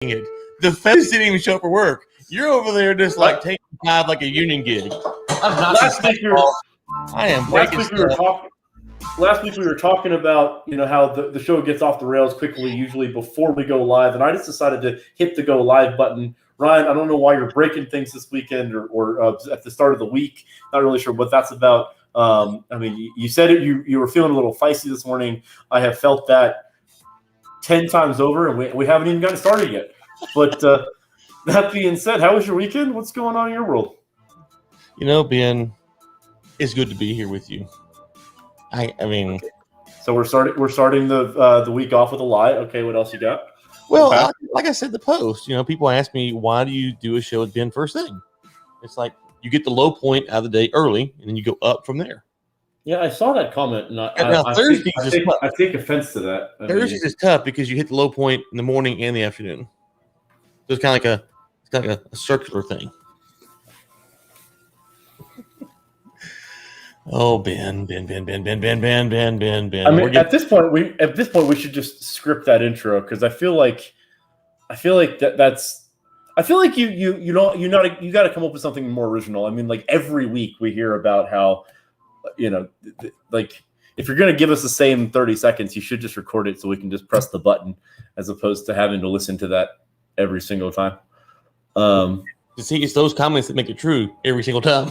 it. The feds didn't even show up for work. You're over there just like taking time like a union gig. Last week we were talking about how the show gets off the rails quickly, usually before we go live, and I just decided to hit the go live button. Ryan, I don't know why you're breaking things this weekend or at the start of the week. Not really sure what that's about. You said it. You were feeling a little feisty this morning. I have felt that 10 times over, and we haven't even gotten started yet. But that being said, how was your weekend? What's going on in your world? Ben, it's good to be here with you. So we're starting the week off with a lie. Okay, what else you got? Well, like I said, the post. People ask me, why do you do a show with Ben first thing? It's like you get the low point out of the day early, and then you go up from there. Yeah, I saw that comment. And I take offense to that. Thursdays is tough because you hit the low point in the morning and the afternoon. So it's kind of like a circular thing. Oh, Ben. I mean, at this point, we should just script that intro because I feel like that's. I feel like you got to come up with something more original. I mean, like every week we hear about how, like if you're going to give us the same 30 seconds, you should just record it so we can just press the button as opposed to having to listen to that every single time. See, it's those comments that make it true every single time.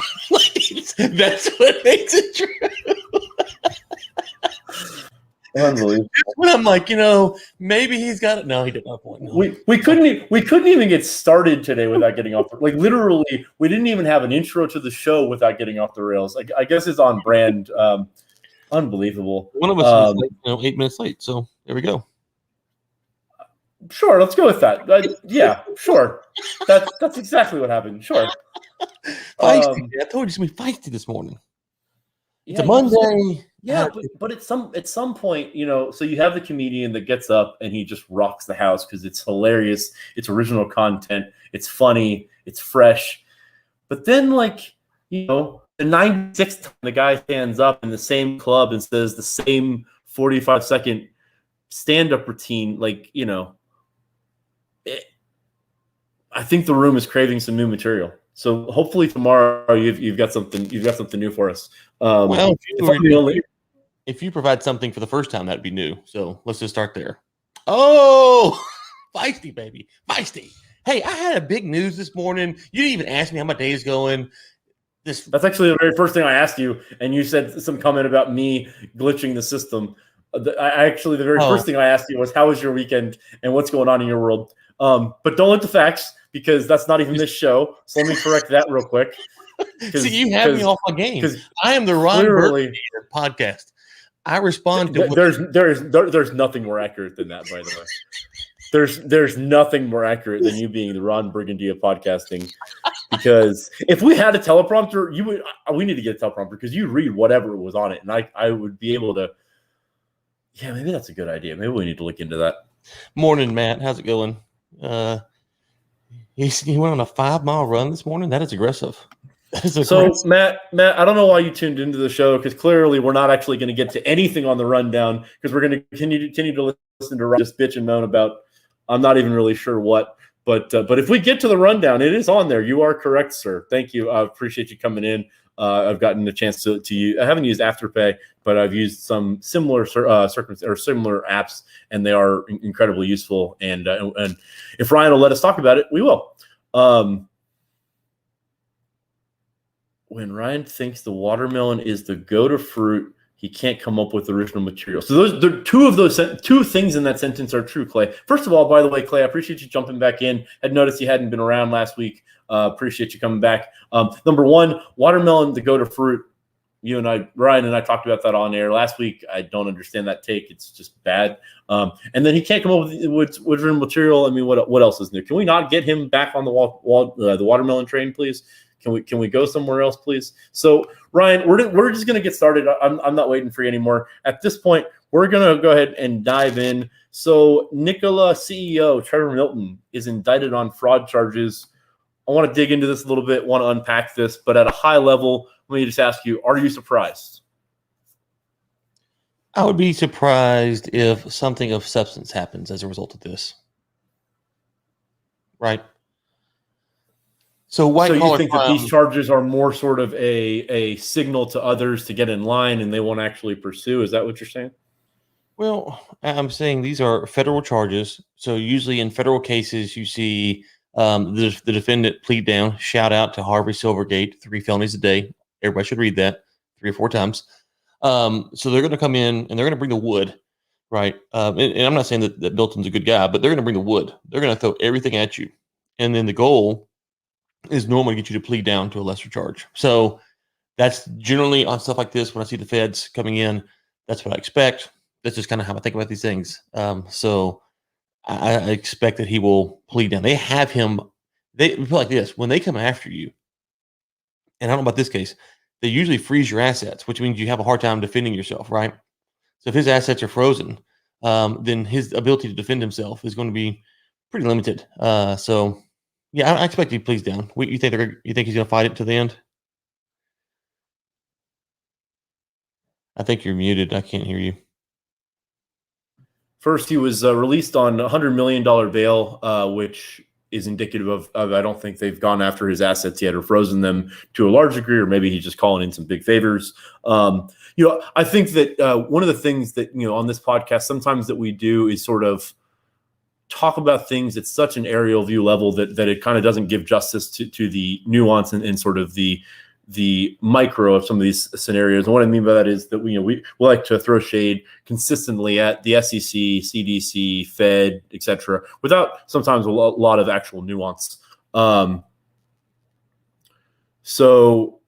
That's what makes it true. Unbelievable. When I'm like, maybe he's got it. No, he didn't have one. No. We couldn't even get started today without getting off. Literally, we didn't even have an intro to the show without getting off the rails. I guess it's on brand. Unbelievable. One of us was 8 minutes late, so there we go. Sure, let's go with that. Yeah, sure. That's exactly what happened. Sure. Feisty. I told you it's gonna be feisty this morning. It's a Monday. Yeah, but at some point, so you have the comedian that gets up and he just rocks the house because it's hilarious, it's original content, it's funny, it's fresh. But then, the 96th time the guy stands up in the same club and says the same 45-second stand-up routine, I think the room is craving some new material. So hopefully tomorrow you've got something new for us. If you provide something for the first time, that'd be new. So let's just start there. Oh, feisty, baby, feisty. Hey, I had a big news this morning. You didn't even ask me how my day is going. That's actually the very first thing I asked you, and you said some comment about me glitching the system. The very first thing I asked you was, how was your weekend and what's going on in your world? But don't let the facts, because that's not even this show. So let me correct that real quick. See, you have me off my game. I am the Ron Burgundy podcast. I respond to there's nothing more accurate than that, by the way. There's nothing more accurate than you being the Ron Burgundy of podcasting. Because if we had a teleprompter, we need to get a teleprompter because you read whatever was on it, and I would be able to. Yeah, maybe that's a good idea. Maybe we need to look into that. Morning, Matt. How's it going? He went on a 5-mile run this morning. That is aggressive. So, Matt, I don't know why you tuned into the show, because clearly we're not actually going to get to anything on the rundown, because we're going to continue to listen to Ryan just bitch and moan about I'm not even really sure what. But if we get to the rundown, it is on there. You are correct, sir. Thank you. I appreciate you coming in. I've gotten a chance to use. I haven't used Afterpay, but I've used some similar similar apps, and they are incredibly useful. And if Ryan will let us talk about it, we will. When Ryan thinks the watermelon is the go-to fruit, he can't come up with original material. So two things in that sentence are true, Clay. First of all, by the way, Clay, I appreciate you jumping back in. I'd noticed you hadn't been around last week. Appreciate you coming back. Number one, watermelon, the go-to fruit. Ryan and I talked about that on air last week. I don't understand that take. It's just bad. And then he can't come up with original material. I mean, what else is new? Can we not get him back on the watermelon train, please? Can we go somewhere else, please? So, Ryan, we're just going to get started. I'm not waiting for you anymore. At this point, we're going to go ahead and dive in. So, Nikola CEO Trevor Milton is indicted on fraud charges. I want to dig into this a little bit, want to unpack this, but at a high level, let me just ask you, are you surprised? I would be surprised if something of substance happens as a result of this. right? So white So you collar think that these charges are more sort of a signal to others to get in line, and they won't actually pursue? Is that what you're saying? Well, I'm saying these are federal charges. So usually in federal cases, you see the defendant plead down. Shout out to Harvey Silvergate, 3 felonies a day. Everybody should read that 3 or 4 times. So they're going to come in and they're going to bring the wood, right? And I'm not saying that Milton's a good guy, but they're going to bring the wood. They're going to throw everything at you. And then the goal is normally to get you to plead down to a lesser charge. So that's generally on stuff like this. When I see the feds coming in, that's what I expect. That's just kind of how I think about these things. So I expect that he will plead down. They have him. They feel like this when they come after you. And I don't know about this case. They usually freeze your assets, which means you have a hard time defending yourself, right? So if his assets are frozen, then his ability to defend himself is going to be pretty limited. So yeah, I expect he pleads down. You think he's going to fight it to the end? I think you're muted. I can't hear you. First, he was released on a $100 million bail, which is indicative of I don't think they've gone after his assets yet or frozen them to a large degree, or maybe he's just calling in some big favors. I think that one of the things that, on this podcast sometimes that we do is sort of talk about things at such an aerial view level that it kind of doesn't give justice to the nuance and sort of the micro of some of these scenarios. And what I mean by that is that we like to throw shade consistently at the SEC, CDC, Fed, etc., without sometimes a lot of actual nuance. So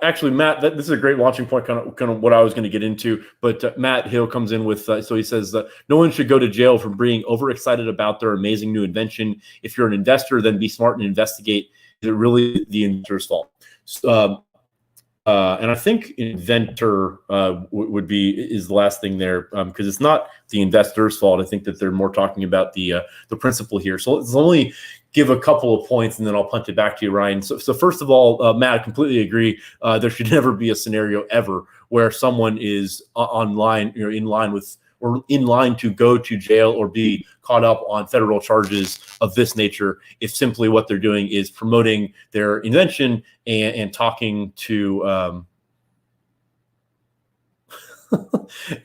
actually, Matt, this is a great launching point, kind of what I was going to get into. But Matt Hill comes in with, so he says that no one should go to jail for being overexcited about their amazing new invention. If you're an investor, then be smart and investigate. Is it really the investor's fault? And I think inventor is the last thing there, because it's not the investor's fault. I think that they're more talking about the principle here. So let's only give a couple of points, and then I'll punt it back to you, Ryan. So first of all, Matt, I completely agree. There should never be a scenario ever where someone is online, in line with, or in line to go to jail or be caught up on federal charges of this nature, if simply what they're doing is promoting their invention and talking to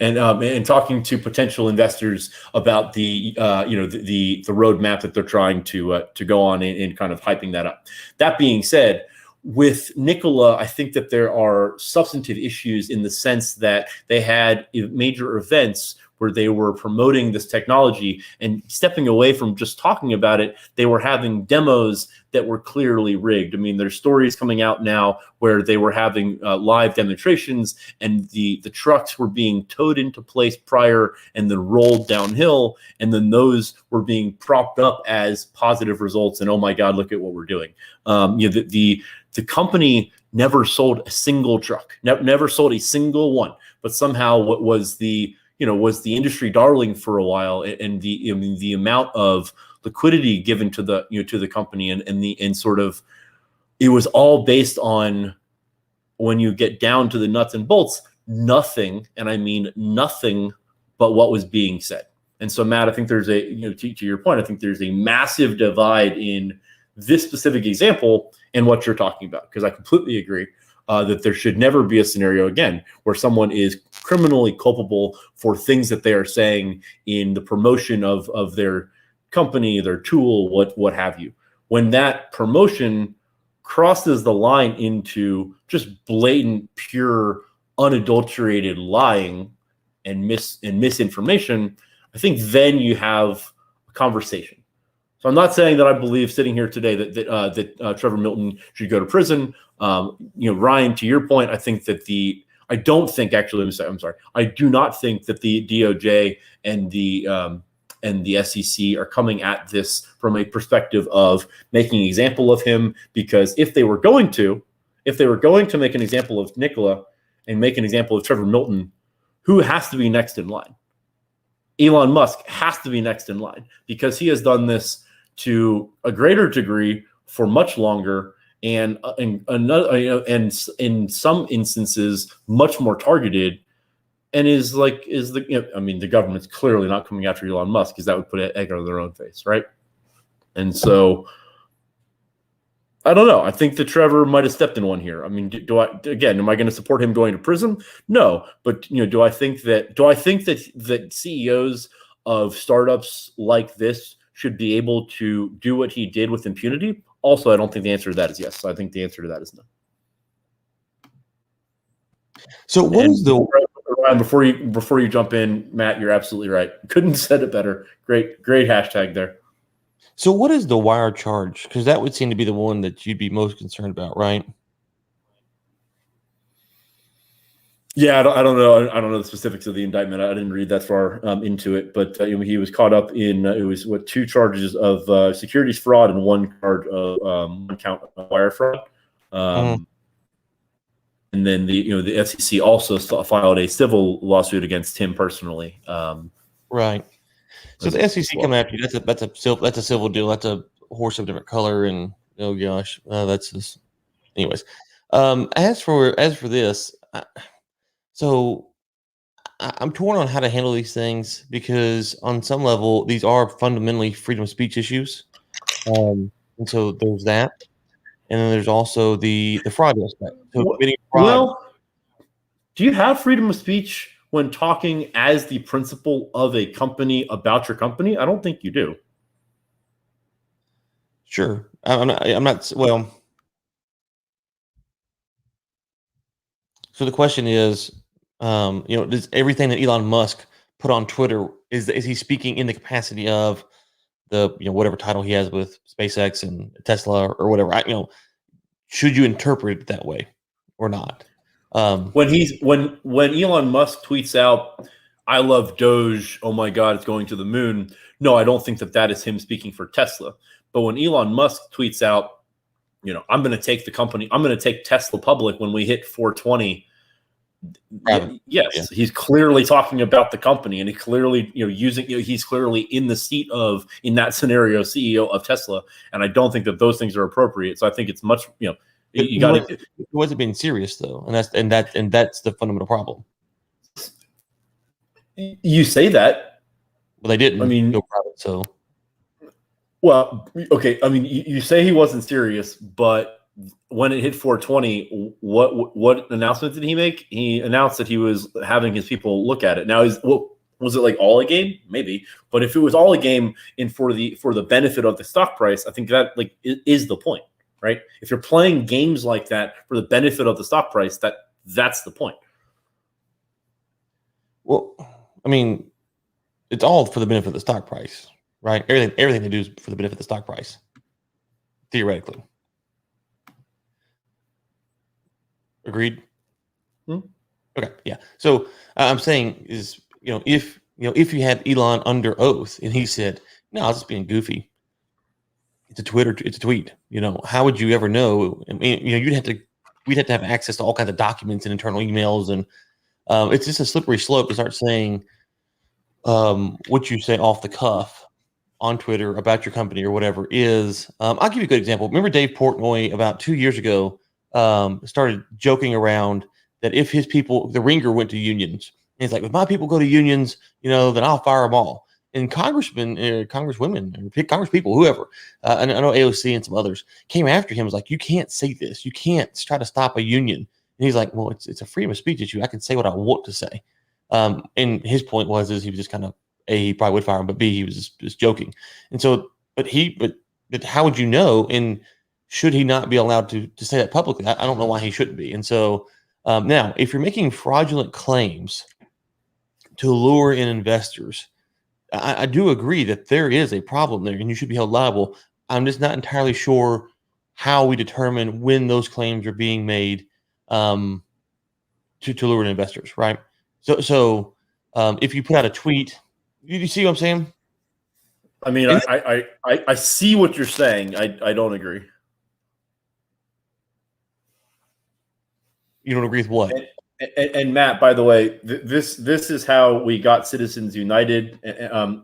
and talking to potential investors about the roadmap that they're trying to go on and kind of hyping that up. That being said, with Nikola, I think that there are substantive issues in the sense that they had major events where they were promoting this technology and stepping away from just talking about it. They were having demos that were clearly rigged. I mean, there's stories coming out now where they were having live demonstrations, and the trucks were being towed into place prior and then rolled downhill, and then those were being propped up as positive results. And oh my God, look at what we're doing. The company never sold a single truck, never sold a single one, but somehow what was the industry darling for a while, and the amount of liquidity given to the company and sort of, it was all based on, when you get down to the nuts and bolts, nothing, and I mean nothing, but what was being said. And so, Matt, I think there's to your point, I think there's a massive divide in this specific example and what you're talking about, because I completely agree that there should never be a scenario again where someone is criminally culpable for things that they are saying in the promotion of their company, their tool, what have you. When that promotion crosses the line into just blatant, pure, unadulterated lying and misinformation, I think then you have a conversation. So I'm not saying that I believe, sitting here today, that Trevor Milton should go to prison. Ryan, to your point, I think that I do not think that the DOJ and the SEC are coming at this from a perspective of making an example of him, because if they were going to make an example of Nikola and make an example of Trevor Milton, who has to be next in line? Elon Musk has to be next in line, because he has done this to a greater degree for much longer, and in some instances much more targeted, and the government's clearly not coming after Elon Musk, because that would put an egg on their own face, right? And so I don't know. I think that Trevor might have stepped in one here. I mean, am I going to support him going to prison? No, but do I think that CEOs of startups like this should be able to do what he did with impunity? Also, I don't think the answer to that is yes. So I think the answer to that is no. So what is the Ryan, before you jump in, Matt, you're absolutely right. Couldn't have said it better. Great hashtag there. So what is the wire charge? Because that would seem to be the one that you'd be most concerned about, right? Yeah, I don't know. I don't know the specifics of the indictment. I didn't read that far into it, but he was caught up in it was 2 charges of securities fraud and 1 count of wire fraud. And then the SEC also filed a civil lawsuit against him personally. Right. So the SEC coming after you, that's a civil deal. That's a horse of a different color, and oh gosh, that's just. Anyways, as for this, so I'm torn on how to handle these things because on some level these are fundamentally freedom of speech issues, and so there's that, and then there's also the fraud aspect. So well, do you have freedom of speech when talking as the principal of a company about your company? I don't think you do. Sure. I'm not. Well, so the question is, does everything that Elon Musk put on Twitter, is he speaking in the capacity of the, whatever title he has with SpaceX and Tesla or whatever? Should you interpret it that way or not? When Elon Musk tweets out, "I love Doge. Oh my God, it's going to the moon." No, I don't think that is him speaking for Tesla. But when Elon Musk tweets out, I'm going to take the company, I'm going to take Tesla public when we hit 420. Yes, he's clearly talking about the company, and he clearly, he's clearly in the seat of, in that scenario, CEO of Tesla. And I don't think that those things are appropriate. So I think it's much, you got to. He wasn't being serious though, and that's the fundamental problem. You say that. Well, they didn't. I mean, go private, so. Well, okay. I mean, you say he wasn't serious, but when it hit 420, what announcement did he make? He announced that he was having his people look at it. Now, was it like all a game? Maybe, but if it was all a game and for the benefit of the stock price, I think that is the point. Right? If you're playing games like that for the benefit of the stock price, that's the point. Well, I mean, it's all for the benefit of the stock price, right? Everything they do is for the benefit of the stock price, theoretically. Agreed? Okay, yeah. So I'm saying is, if you had Elon under oath and he said, "No, I was just being goofy," it's a tweet. How would you ever know? I mean, we'd have to have access to all kinds of documents and internal emails, and it's just a slippery slope to start saying what you say off the cuff on Twitter about your company or whatever is. I'll give you a good example. Remember Dave Portnoy about 2 years ago started joking around that if his people, the Ringer, went to unions, and he's like, if my people go to unions, then I'll fire them all. And congressmen, congresswomen, congresspeople, whoever, and I know AOC and some others came after him. Was like, you can't say this. You can't try to stop a union. And he's like, well, it's a freedom of speech issue. I can say what I want to say. And his point was he was just kind of he probably would fire him, but B, he was just joking. And so, but how would you know? And should he not be allowed to say that publicly? I don't know why he shouldn't be. And so now, if you're making fraudulent claims to lure in investors, I do agree that there is a problem there and you should be held liable. I'm just not entirely sure how we determine when those claims are being made to lure in investors, right? So if you put out a tweet, you see what I'm saying? I mean, I see what you're saying. I don't agree. You don't agree with what? And Matt, by the way, this is how we got Citizens United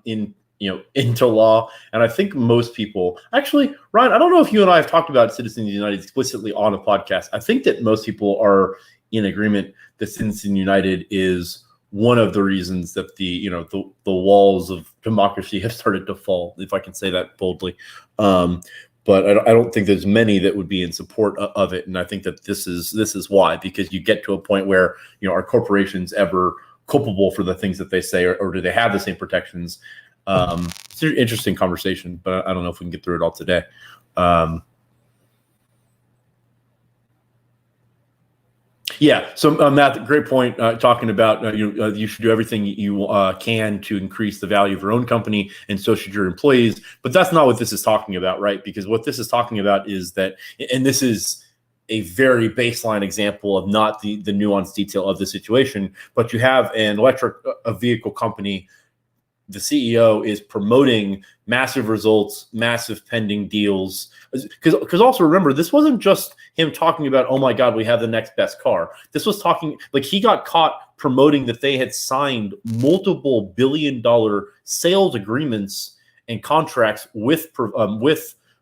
into law. And I think most people, actually, Ryan, I don't know if you and I have talked about Citizens United explicitly on a podcast. I think that most people are in agreement that Citizens United is one of the reasons that the walls of democracy have started to fall, if I can say that boldly. But I don't think there's many that would be in support of it, and I think that this is why, because you get to a point where are corporations ever culpable for the things that they say, or do they have the same protections? It's an interesting conversation, but I don't know if we can get through it all today. Yeah. So Matt, great point. Talking about you should do everything you can to increase the value of your own company, and so should your employees. But that's not what this is talking about, right? Because what this is talking about is that, and this is a very baseline example of not the nuanced detail of the situation, but you have an electric vehicle company. The CEO is promoting massive results, massive pending deals. Because also remember, this wasn't just him talking about, oh my God, we have the next best car. This was talking, like, he got caught promoting that they had signed multiple billion-dollar sales agreements and contracts with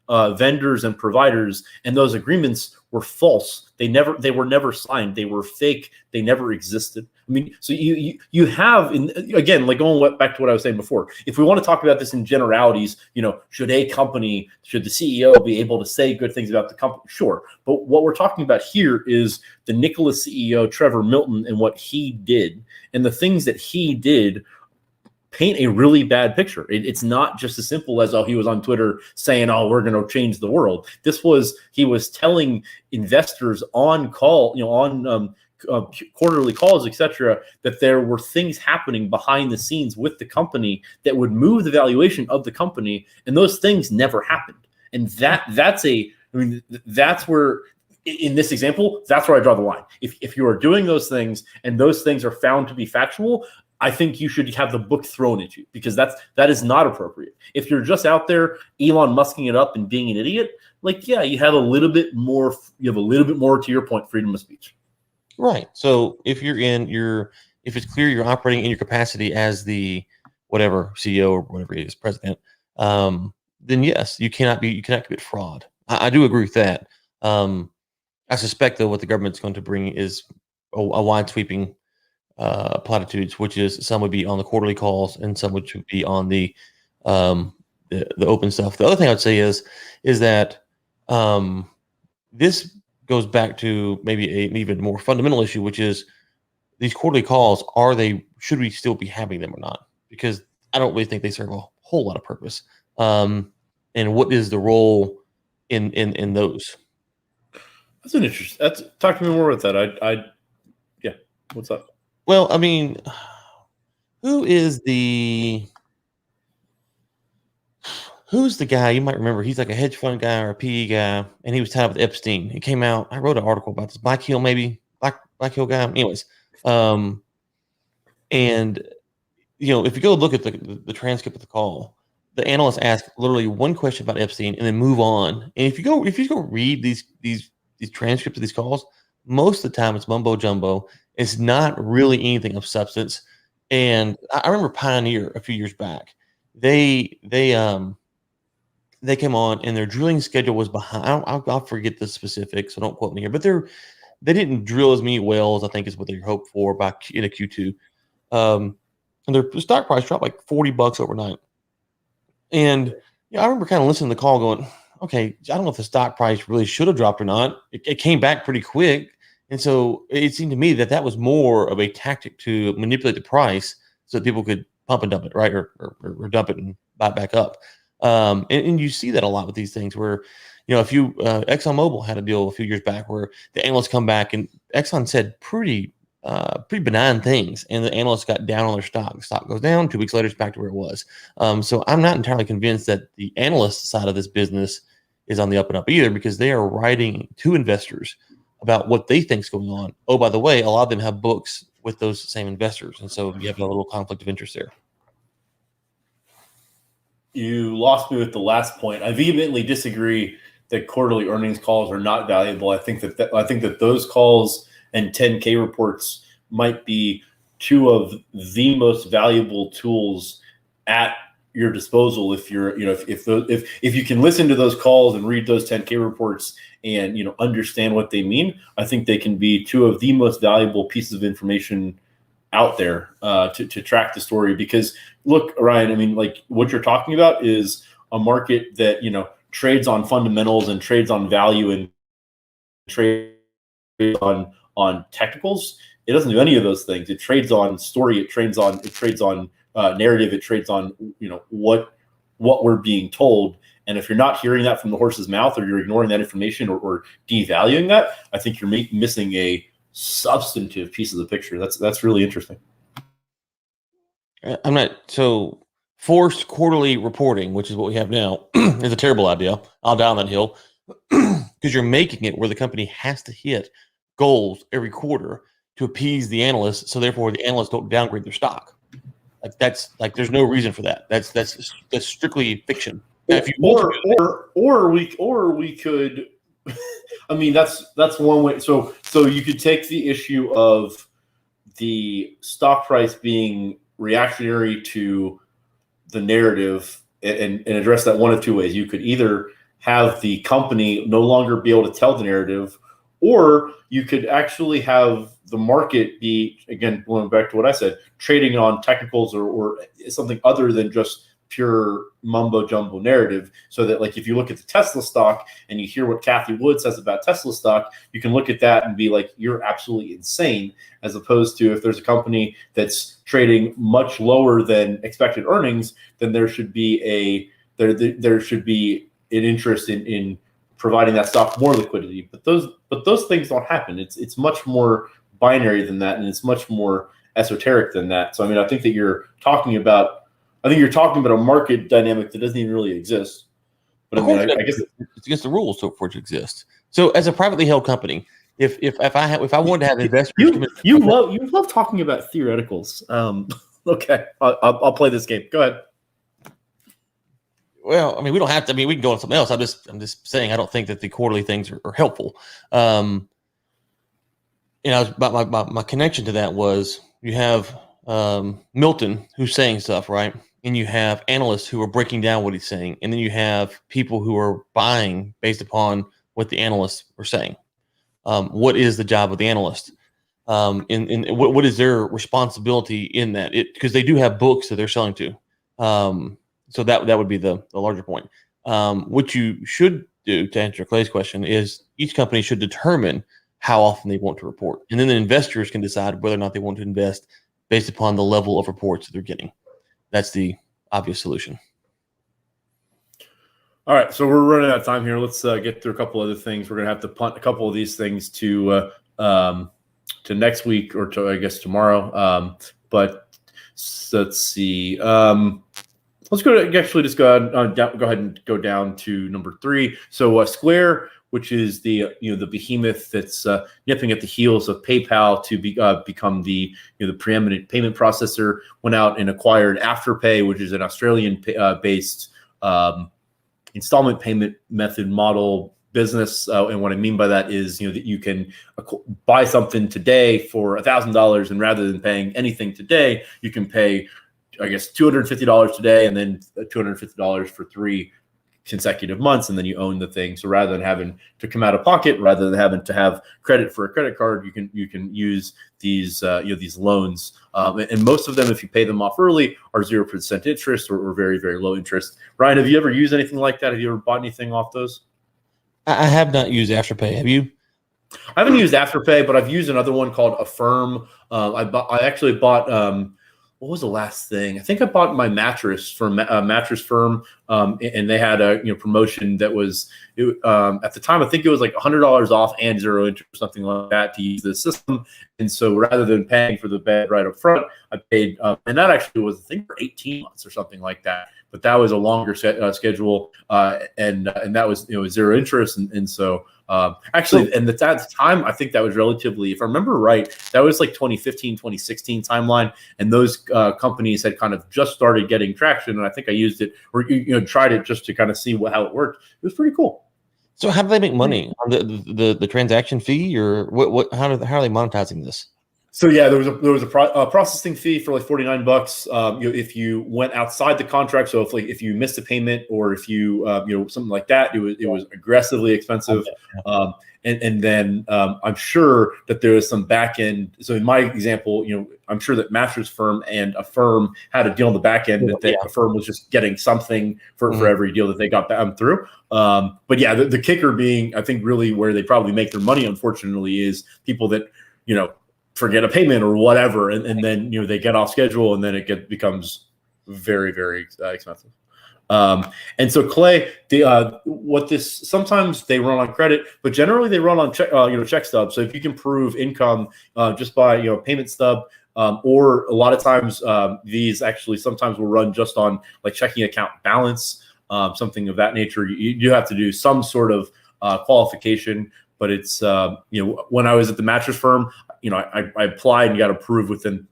vendors and providers, and those agreements were false. They were never signed. They were fake. They never existed. I mean, so you have, again, like going back to what I was saying before, if we want to talk about this in generalities, should the CEO be able to say good things about the company? Sure. But what we're talking about here is the Nikola CEO, Trevor Milton, and what he did, and the things that he did paint a really bad picture. It's not just as simple as, he was on Twitter saying, we're going to change the world. He was telling investors on call, on quarterly calls, etc., that there were things happening behind the scenes with the company that would move the valuation of the company, and those things never happened. And that's where, in this example, that's where I draw the line. If you are doing those things and those things are found to be factual, I think you should have the book thrown at you, because that is not appropriate. If you're just out there Elon Musking it up and being an idiot, you have a little bit more to your point, freedom of speech. Right. So if if it's clear you're operating in your capacity as the whatever CEO or whatever he is, president, then yes, you cannot commit fraud. I do agree with that. I suspect though what the government's going to bring is a wide sweeping platitudes, which is some would be on the quarterly calls and some would be on the open stuff. The other thing I would say is that this goes back to maybe an even more fundamental issue, which is these quarterly calls. Should we still be having them or not? Because I don't really think they serve a whole lot of purpose. And what is the role in those? That's an interesting. Talk to me more about that. Yeah. What's up? Well, I mean, who's the guy? You might remember. He's like a hedge fund guy or a PE guy, and he was tied up with Epstein. He came out. I wrote an article about this. Black Hill guy. Anyways, and if you go look at the transcript of the call, the analyst asked literally one question about Epstein and then move on. And if you go read these transcripts of these calls, most of the time it's mumbo jumbo. It's not really anything of substance. And I remember Pioneer a few years back. They came on and their drilling schedule was behind. I'll forget the specifics, so don't quote me here. But they didn't drill as many wells, I think, is what they hoped for in a Q2. And their stock price dropped like $40 overnight. And I remember kind of listening to the call, going, "Okay, I don't know if the stock price really should have dropped or not. It came back pretty quick." And so it seemed to me that was more of a tactic to manipulate the price so that people could pump and dump it, right? Or dump it and buy it back up. And you see that a lot with these things where, ExxonMobil had a deal a few years back where the analysts come back and Exxon said pretty benign things, and the analysts got down on their stock. The stock goes down. 2 weeks later, it's back to where it was. So I'm not entirely convinced that the analyst side of this business is on the up and up either, because they are writing to investors about what they think is going on. Oh, by the way, a lot of them have books with those same investors, and so you have a little conflict of interest there. You lost me with the last point. I vehemently disagree that quarterly earnings calls are not valuable. I think that those calls and 10K reports might be two of the most valuable tools at your disposal if you can listen to those calls and read those 10K reports and understand what they mean. I think they can be two of the most valuable pieces of information out there to track the story. Because look, Ryan, I mean, like what you're talking about is a market that, you know, trades on fundamentals and trades on value and trades on technicals. It doesn't do any of those things. It trades on story. It trades on narrative. It trades on, you know, what we're being told. And if you're not hearing that from the horse's mouth, or you're ignoring that information, or devaluing that, I think you're missing a substantive piece of the picture. That's really interesting. I'm not so forced quarterly reporting, which is what we have now, is a terrible idea. I'll die on that hill because you're making it where the company has to hit goals every quarter to appease the analysts. So therefore, the analysts don't downgrade their stock. Like that's like there's no reason for that. That's strictly fiction. Now, if you or we could. I mean, that's one way. So you could take the issue of the stock price being reactionary to the narrative and address that one of two ways. You could either have the company no longer be able to tell the narrative, or you could actually have the market be, again, going back to what I said, trading on technicals or something other than just pure mumbo jumbo narrative. So that, like, if you look at the Tesla stock and you hear what Kathy Wood says about Tesla stock, you can look at that and be like, you're absolutely insane, as opposed to if there's a company that's trading much lower than expected earnings, then there should be there should be an interest in providing that stock more liquidity. But those things don't happen. It's much more binary than that, and it's much more esoteric than that. So I mean, I think you're talking about a market dynamic that doesn't even really exist. But I mean, I guess it's against the rules for it to exist. So as a privately held company, if I wanted to have investors, you love talking about theoreticals. Okay, I'll play this game. Go ahead. Well, I mean, we don't have to. I mean, we can go on something else. I'm just saying I don't think that the quarterly things are helpful. You know, my connection to that was you have Milton who's saying stuff, right? And you have analysts who are breaking down what he's saying, and then you have people who are buying based upon what the analysts are saying. What is the job of the analyst? And what is their responsibility in that? Because they do have books that they're selling to. So that would be the larger point. What you should do, to answer Clay's question, is each company should determine how often they want to report. And then the investors can decide whether or not they want to invest based upon the level of reports that they're getting. That's the obvious solution. All right, so we're running out of time here. Let's get through a couple other things. We're going to have to punt a couple of these things to next week, or to, I guess, tomorrow. But let's see. Let's go ahead and go down to number 3. So Square, which is the behemoth that's nipping at the heels of PayPal to become the preeminent payment processor, went out and acquired Afterpay, which is an Australian based installment payment method model business. And what I mean by that is, that you can buy something today for $1,000, and rather than paying anything today, you can pay, I guess, $250 today, and then $250 for 3 consecutive months, and then you own the thing. So rather than having to come out of pocket, rather than having to have credit for a credit card, you can use these these loans, and most of them, if you pay them off early, are 0% interest or very, very low interest. Ryan, have you ever used anything like that? Have you ever bought anything off those? I have not used Afterpay. Have you? I haven't used Afterpay, but I've used another one called Affirm. I actually bought. What was the last thing? I think I bought my mattress from a Mattress Firm, and they had a promotion that was at the time, I think it was like $100 off and 0 interest, something like that, to use the system. And so rather than paying for the bed right up front, I paid, and that actually was, I think, for 18 months or something like that. But that was a longer schedule, and that was 0 interest, and so. Actually, and at the time, I think that was relatively, if I remember right, that was like 2015, 2016 timeline. And those companies had kind of just started getting traction. And I think I used it, or tried it just to kind of see how it worked. It was pretty cool. So how do they make money on the transaction fee, or what? How are they monetizing this? So yeah, there was a processing fee for like $49. If you went outside the contract, so if you missed a payment or if you something like that, it was aggressively expensive. And then I'm sure that there was some back end. So in my example, I'm sure that Master's firm and a firm had a deal on the back end that a firm was just getting something for every deal that they got through. But yeah, the kicker being, I think really where they probably make their money, unfortunately, is people that forget a payment or whatever, and then they get off schedule, and then it becomes very, very expensive. And so Clay, sometimes they run on credit, but generally they run on check stub. So if you can prove income just by payment stub, or a lot of times these actually sometimes will run just on like checking account balance, something of that nature. You do have to do some sort of qualification, but it's when I was at the mattress firm, I applied and got approved within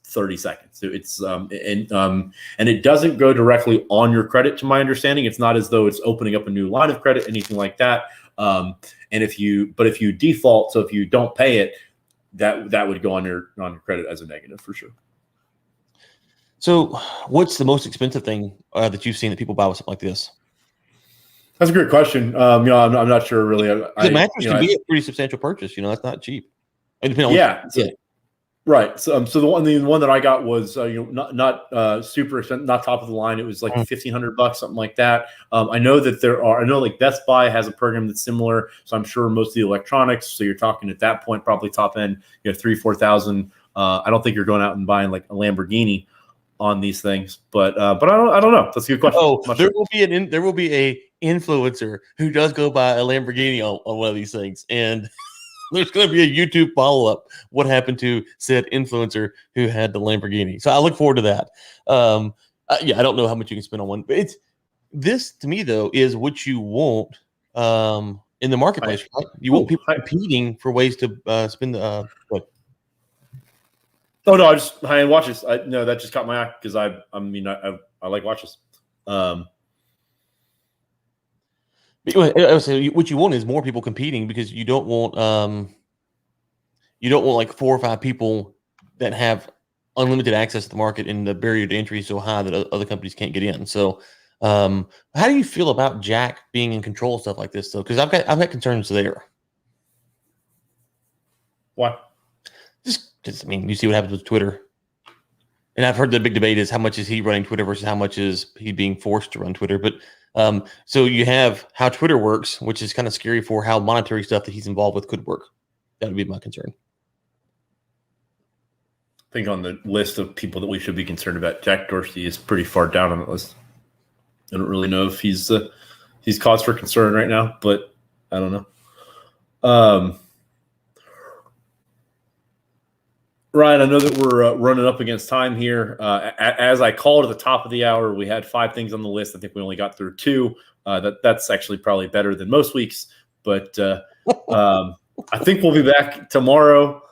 30 seconds. So it's and it doesn't go directly on your credit, to my understanding. It's not as though it's opening up a new line of credit, anything like that. And if you default, so if you don't pay it, that would go on your credit as a negative for sure. So what's the most expensive thing that you've seen that people buy with something like this? That's a great question. I'm not sure really. The mattress can be a pretty substantial purchase. That's not cheap. Depending on right. So the one that I got was not super expensive, not top of the line. It was like $1,500, something like that. I know that I know like Best Buy has a program that's similar. So I'm sure most of the electronics. So you're talking at that point probably top end, $3,000-4,000. I don't think you're going out and buying like a Lamborghini on these things, but I don't know. That's a good question. Oh, there will be a influencer who does go buy a Lamborghini on one of these things, and there's going to be a YouTube follow-up. What happened to said influencer who had the Lamborghini? So I look forward to that. I don't know how much you can spend on one, but this to me though is what you want in the marketplace, right? You want people competing for ways to spend the. Oh no, I just high-end watches. That just caught my eye because I like watches. What you want is more people competing, because you don't want like 4 or 5 people that have unlimited access to the market, and the barrier to entry is so high that other companies can't get in. So how do you feel about Jack being in control of stuff like this though? Because I've got concerns there. Why? Just because you see what happens with Twitter. And I've heard the big debate is how much is he running Twitter versus how much is he being forced to run Twitter. But so you have how Twitter works, which is kind of scary for how monetary stuff that he's involved with could work. That would be my concern. I think on the list of people that we should be concerned about, Jack Dorsey is pretty far down on the list. I don't really know if he's cause for concern right now, but I don't know. Ryan, I know that we're running up against time here. As I called at the top of the hour, we had 5 things on the list. I think we only got through 2. That's actually probably better than most weeks. But I think we'll be back tomorrow,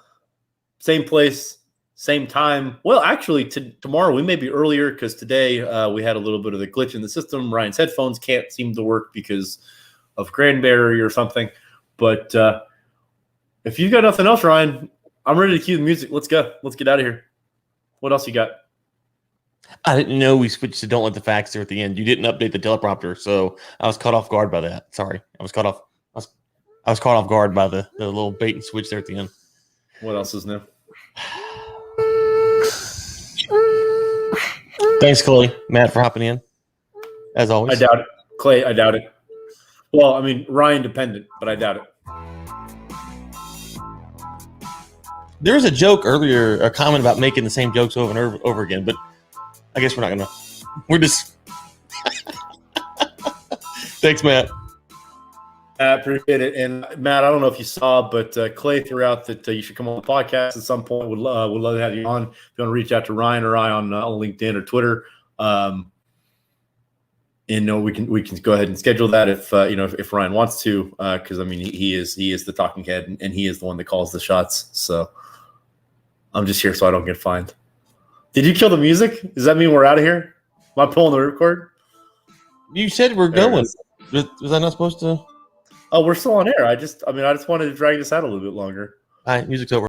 same place, same time. Well, actually, tomorrow we may be earlier because today we had a little bit of a glitch in the system. Ryan's headphones can't seem to work because of Cranberry or something. But if you've got nothing else, Ryan, I'm ready to cue the music. Let's go. Let's get out of here. What else you got? I didn't know we switched to don't let the facts there at the end. You didn't update the teleprompter, so I was caught off guard by that. Sorry. I was caught off guard by the little bait and switch there at the end. What else is new? Thanks, Clay. Matt, for hopping in. As always. I doubt it. Clay, I doubt it. Well, Ryan dependent, but I doubt it. There was a joke earlier, a comment about making the same jokes over and over again, but I guess we're not going to. We're just. Thanks, Matt. I appreciate it. And Matt, I don't know if you saw, but Clay threw out that you should come on the podcast at some point. Would love to have you on. If you want to reach out to Ryan or I on LinkedIn or Twitter, and we can go ahead and schedule that if Ryan wants to, because he is the talking head and he is the one that calls the shots. So I'm just here so I don't get fined. Did you kill the music? Does that mean we're out of here? Am I pulling the record? You said we're going. Was I not supposed to? Oh, we're still on air. I just wanted to drag this out a little bit longer. All right, music's over.